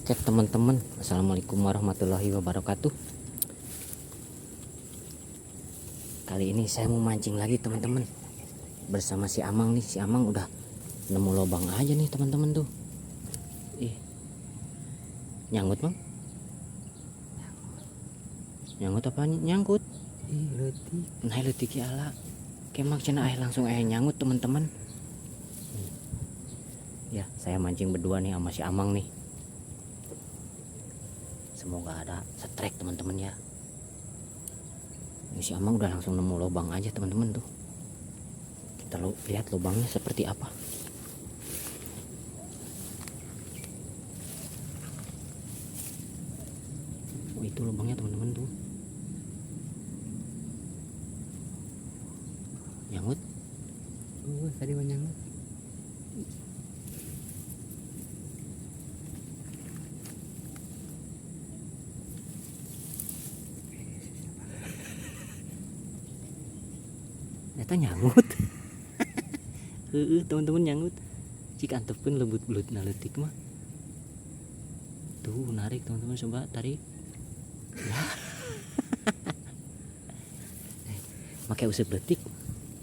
Cek teman-teman, assalamualaikum warahmatullahi wabarakatuh. Kali ini saya mau mancing lagi teman-teman, bersama si Amang nih. Si Amang udah nemu lubang aja nih teman-teman tuh. Nyangkut bang? Nyangkut apa nyangkut? Letik. Nah letik ya ala. Kemak cina langsung nyangkut teman-teman. Ya saya mancing berdua nih sama si Amang nih. Semoga ada strike teman-teman ya. Ini si Amang udah langsung nemu lubang aja teman-teman tuh. Kita lihat lubangnya seperti apa. Oh, itu lubangnya teman-teman tuh. Nyangkut. Oh, tadi menyangkut. Ternyata nyangkut. Teman-teman nyangkut. Jika antepun lebut-belut naletik mah. Tuh narik teman-teman, coba tarik. Ya. Pakai usap letik.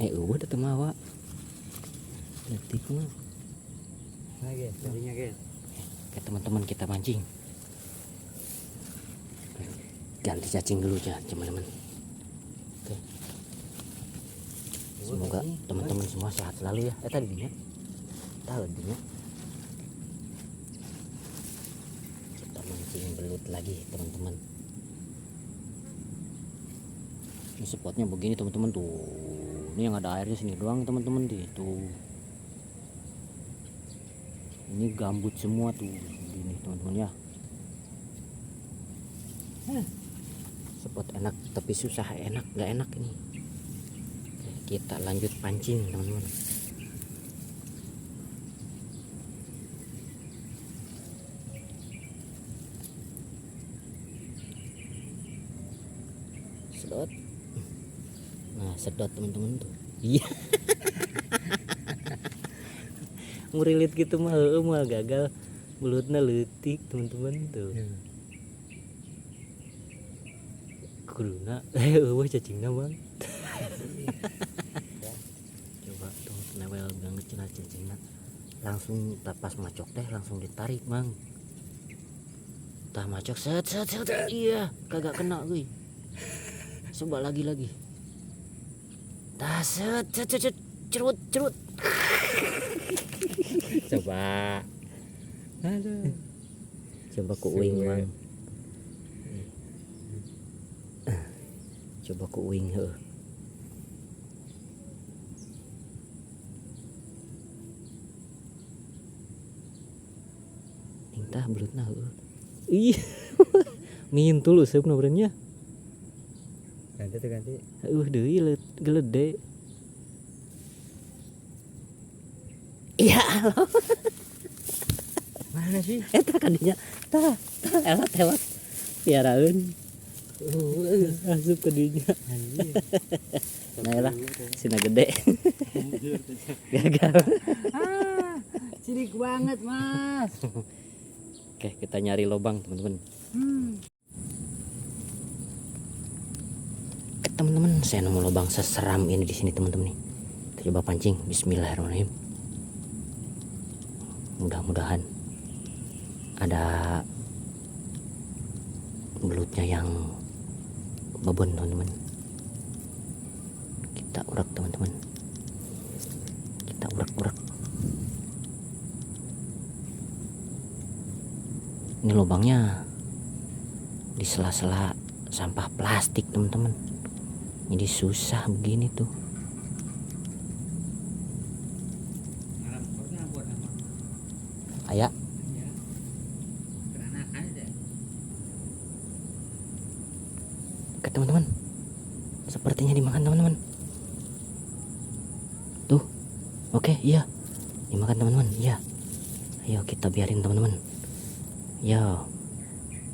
Udah temawa. Letik mah. Nah, guys, tadinya guys. Oke teman-teman, kita mancing. Ganti cacing dulu ya teman-teman. Oke. Semoga teman-teman semua sehat selalu ya. Tadinya tahu dinya. Kita mancing belut lagi teman-teman. Ini spotnya begini teman-teman tuh. Ini yang ada airnya sini doang teman-teman tuh. Ini gambut semua tuh begini teman-teman ya. Spot enak tapi susah enak gak enak ini. Oke, kita lanjut pancing teman-teman. Sedot. Nah sedot teman-teman tuh. Iya. Ngurilit gitu mah gagal, belutnya letik teman-teman tuh. Kuruna cacingnya bang. Coba tuh lewel banget cina cacingnya. Langsung pas macok teh langsung ditarik bang. Tah macok set. Iya kagak kena gue. Coba lagi. Tah set cerut. Coba. Aduh. Coba ku uing bang. Coba ku uing heuh. Tah belutna heuh. Ih. Mintul useup na berennya. Ganti. Deui gelede. Iya Allah. Mana sih? Eta kadinya. Tah ewat. Piaraeun. Asup ke dinya. Nah lah, sina gede. Gagal. Cilik banget, Mas. Oke, kita nyari lubang, teman-teman. Teman-teman, saya nemu lubang seseram ini di sini, teman-teman nih. Kita coba pancing. Bismillahirrahmanirrahim. Mudah-mudahan ada belutnya yang babon, teman-teman. Kita urak teman-teman. Kita urak. Ini lubangnya di sela-sela sampah plastik teman-teman. Jadi susah begini tuh. Ayak. Oke teman-teman, sepertinya dimakan teman-teman. Tuh, oke iya, dimakan teman-teman. Iya, ayo kita biarin teman-teman. Ya,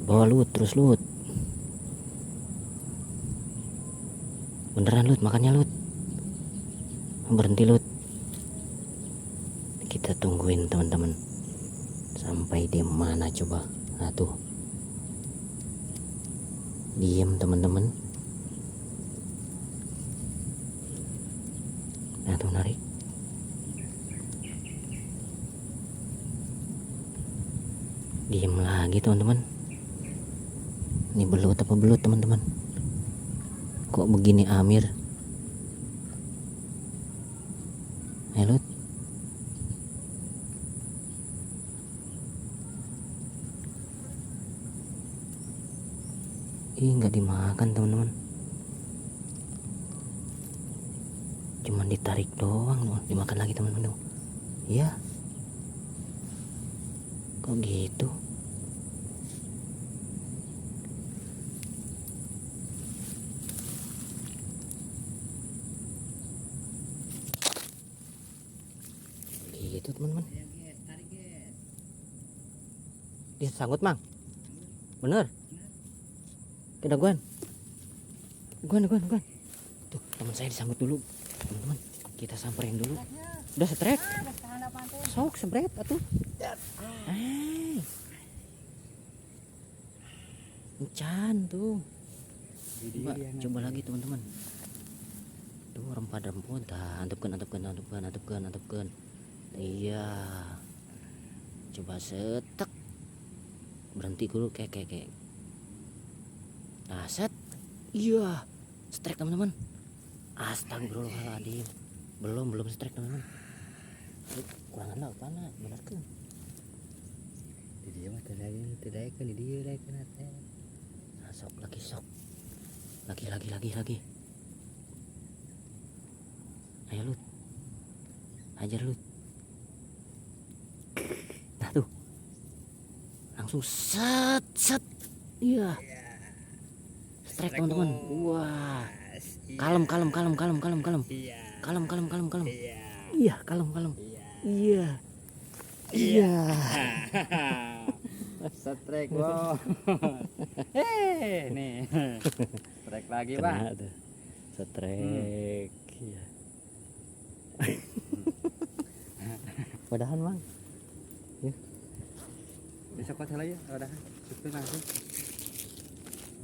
bawa terus lut. Beneran lut, makannya lut. Berhenti lut. Kita tungguin teman-teman. Sampai di mana coba? Nah tuh, diem teman-teman. Nah tuh narik. Diem lagi teman-teman. Ini belut apa belut teman-teman? Kok begini Amir? Halo. Ih, nggak dimakan teman-teman. Cuman ditarik doang loh, dimakan lagi teman-teman. Iya. Kok gitu? Gitu teman-teman. Dia sanggut mang. Bener. Kita Guan. Tuh teman saya disambut dulu. Teman-teman, kita samperin dulu. Udah setrek. Sok sebret atuh. Encan tuh. Coba lagi teman-teman. Tuh rempah-rempah, antepkeun. Iya. Coba setek. Berhenti dulu kayak. Nah, set. Iya. Strike teman-teman. Astagfirullahaladzim. Belum strike teman-teman. Kurangan lah pana, benar kan? Di dia mah tidak kan di dia lah kan teh. Nah, sok. Lagi. Ayo Lut. Hajar Lut. Nah tuh. Langsung set. Iya. Strike teman-teman. Wah. Kalem. Iya, kalem. Iya. Setrek wow. Nih. Setrek lagi, Bang. Kena tuh. Setrek. Iya. Wadahan, Bang. Ya. Besok kota lagi ya, udah. Cukup langsung.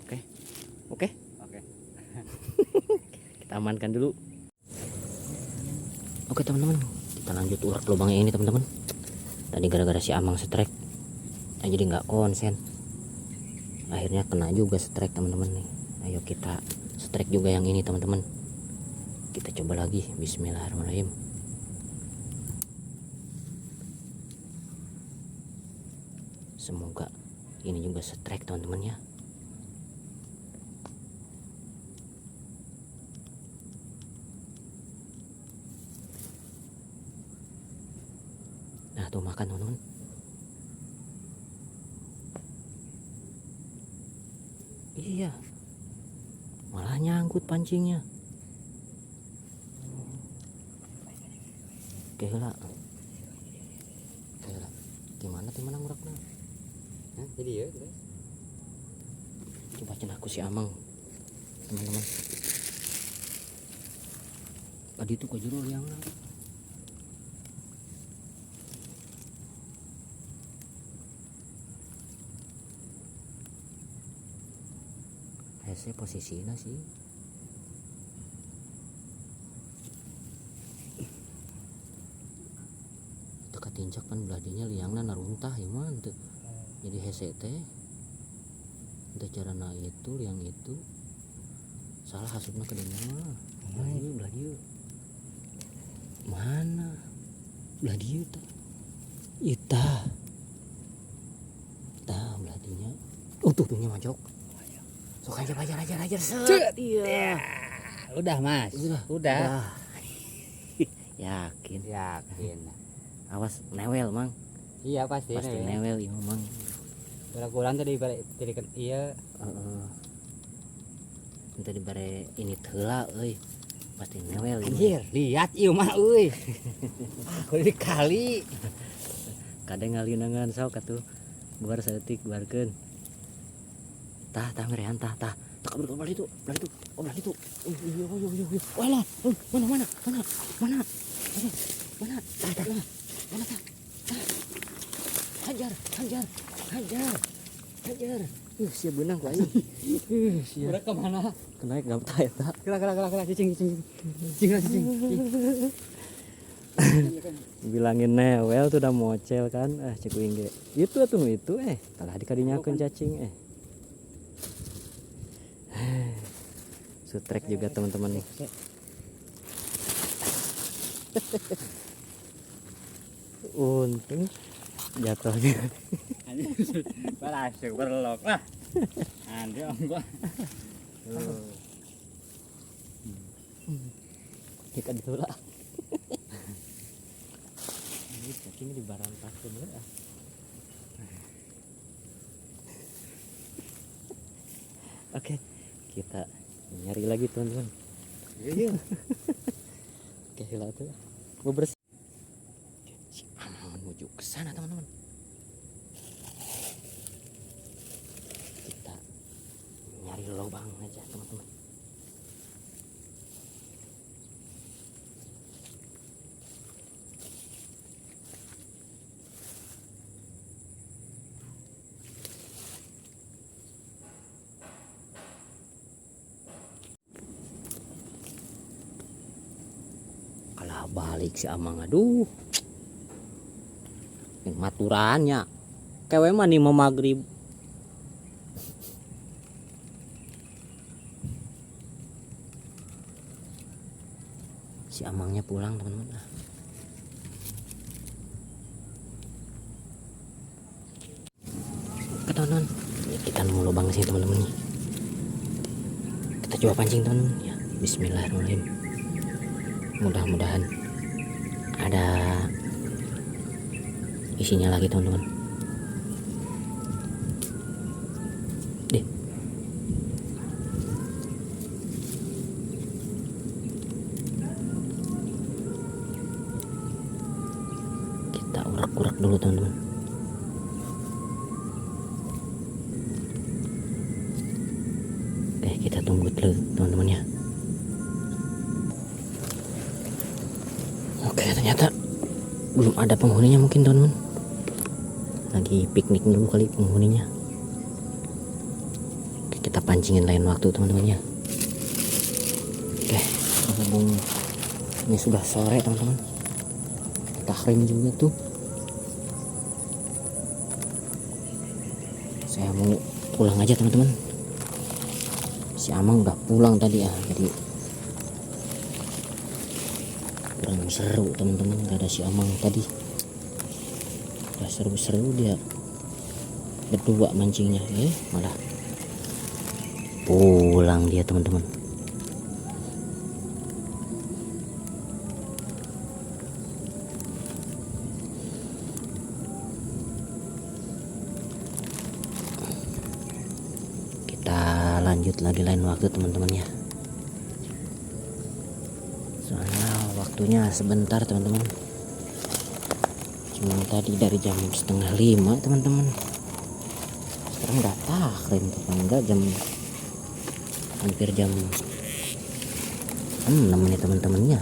Oke. Oke. Kita amankan dulu. Oke teman-teman, kita lanjut urat lubangnya ini teman-teman. Tadi gara-gara si Amang strike, nah jadi nggak konsen. Akhirnya kena juga strike teman-teman nih. Ayo kita strike juga yang ini teman-teman. Kita coba lagi. Bismillahirrahmanirrahim. Semoga ini juga strike teman-teman ya. Nah tuh makan teman-teman. Iya, malah nyangkut pancingnya. Oke lah. Gimana teman ngurakna? Hah, jadi ya guys. Coba cina aku si Amang teman-teman. Tadi tuh kejero liangna. Hese posisinya sih. Teka tinjak kan beladinya liangna naruntah ya man tuh. Jadi hese teh. Untuk cara na itu liang itu salah hasupna ke dinya mah. Beladieu. Mana? Beladieu teh. Itah. Tah beladinya. Tuh tuhnya majok. Sok aja set. Iya. Udah, Mas. Udah. Yakin. Awas Newel mang. Iya pasti Newel ieu mang. Kurang tadi balik kan iya. Ente dibare ini heula euy. Pasti newel ieu. Anjir, lihat ieu mah euy. Kudu dikali. Kadang ngaliunangan sok atuh. Buar saeutik buarkeun. Tah merehan tah. kabur belah itu. Yo. Walah, mana? Tah. Hajar. Hajar. Siap benang ku aing. Siap. Udah kemana? Kenaik gak betah eta. Kela cicing. Cicing. Bilangin newel tuh udah mocel kan. Cek uing ge. Itu atuh itu talah dikadinyakeun cacing Sutrek juga teman-teman nih. Untung jatuhnya. Berhasil berlok lah. Andi gua. Ikan dula. Ini cacing di barang takun ya. Oke, kita nyari lagi teman-teman. Iya. Oke, hilang tuh. Mau bersih. Si Amang menuju ke sana teman-teman. Kita nyari lubang aja teman-teman. Kalah balik si Amang, aduh. Yang maturannya kewe mah nih mau maghrib. Si Amangnya pulang teman-teman. Oke teman-teman, kita nemu lubang sini teman-teman nih. Kita coba pancing teman-teman ya. Bismillahirrahmanirrahim. Mudah-mudahan ada isinya lagi teman-teman. Deh. Kita urak-urak dulu teman-teman. Oke, kita tunggu dulu teman-teman ya. Oke, ternyata belum ada penghuninya mungkin teman-teman. Lagi piknik dulu kali penghuninya. Oke, kita pancingin lain waktu teman-teman ya. Oke, berhubung ini sudah sore teman-teman. Tahrim juga tuh. Saya mau pulang aja teman-teman. Si Amang udah pulang tadi ya, jadi kurang seru teman-teman, gak ada si Amang tadi. Udah seru-seru dia berdua mancingnya, malah pulang dia teman-teman. Kita lanjut lagi lain waktu teman-teman ya. Soalnya waktunya sebentar teman-teman. Cuma tadi dari jam 4:30 teman-teman. Sekarang udah tahrim tetangga jam hampir jam 6 nih teman-temannya.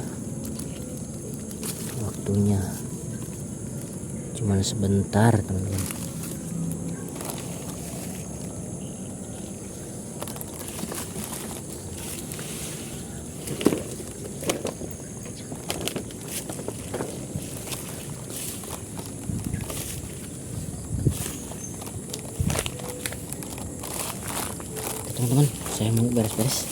Waktunya cuma sebentar teman-teman. Teman-teman, saya mau beres-beres.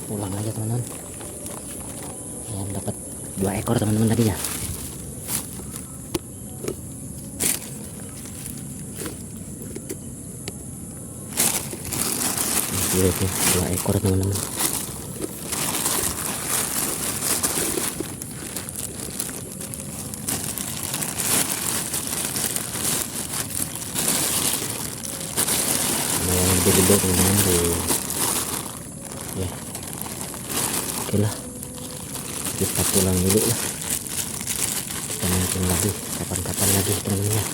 Pulang aja teman-teman. Saya dapat 2 ekor teman-teman tadi ya. Ini 2 ekor teman-teman. Gede teman-teman tuh ya. Oke lah, kita pulang dulu lah. Kita mancing lagi kapan-kapan lagi teman-teman ya.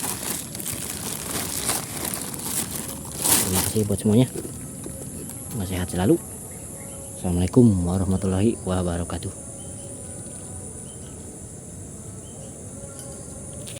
Terima kasih buat semuanya. Semoga sehat selalu. Assalamualaikum warahmatullahi wabarakatuh.